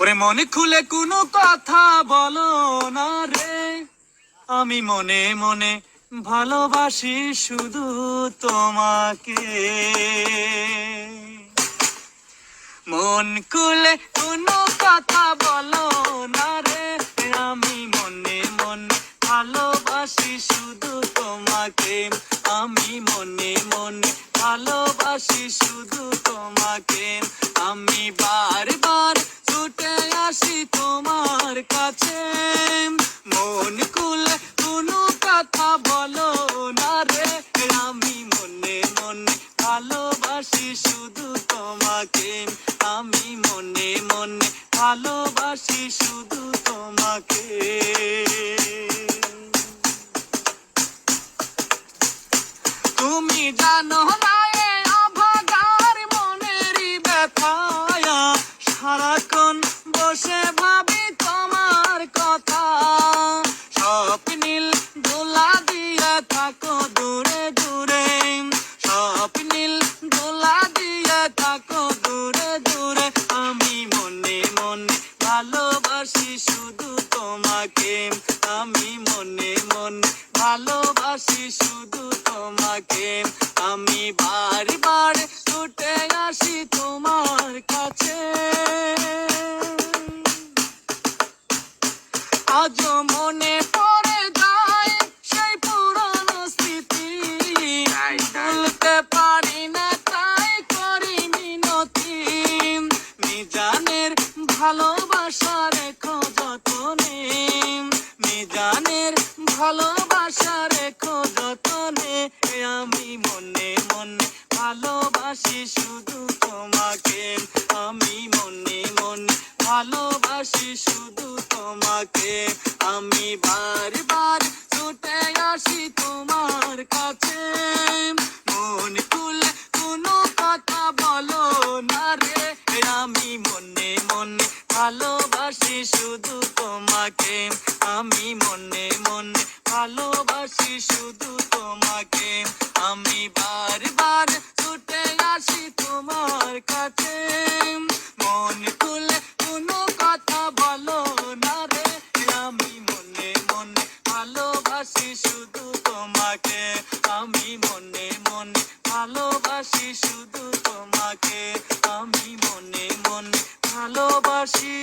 ওরে মনে খুলে কোনো কথা বলো না রে, আমি মনে মনে ভালোবাসি শুধু তোমাকে। মন খুলে কোনো কথা বলো না রে, আমি মনে মনে ভালোবাসি শুধু তোমাকে। আমি মনে মনে ভালোবাসি শুধু তোমাকে। আমি বারবার ছুটে আসি তোমার কাছে, মন খুলে কোনো কথা বলো না রে, আমি মনে মনে ভালোবাসি শুধু তোমাকে। আমি মনে মনে ভালোবাসি শুধু তোমাকে। তুমি জানো না এ অভাগার মনেরই ব্যথায়া, সারাক্ষণ বসে ভাবি তোমার কথা। স্বপ্নীল দোলা দিয়ে থাকো দূরে দূরে, স্বপ্নীল দোলা দিয়ে থাকো দূরে দূরে। আমি মনে মনে ভালোবাসি শুধু তোমাকে। আমি মনে মনে ভালোবাসি শুধু তোমাকে। আমি বারবার ছুটে আসি তোমার কাছে, আজও মনে পড়ে যায় সেই পুরনো স্মৃতি। ভুলতে পারি না তাই করি মিনতি, মিজানের ভালোবাসা রেখো যতনে, মিজানের ভালোবাসা রেখো যতনে। আমি মনে মনে ভালোবাসি শুধু তোমাকে। আমি মনে মনে ভালোবাসি শুধু তোমাকে। আমি বারবার ছুটে আসি তোমার কাছে, মন খুলে কোনো কথা বলো না রে, আমি মনে মনে ভালোবাসি শুধু তোমাকে। আমি মনে মনে ভালোবাসি শুধু তোমাকে। আমি বারবার ছুটে আসি তোমার কাছে, মন খুলে কোনো কথা বলো না রে, আমি মনে মনে ভালোবাসি শুধু তোমাকে। আমি মনে মনে ভালোবাসি শুধু তোমাকে। আমি মনে মনে ভালোবাসি।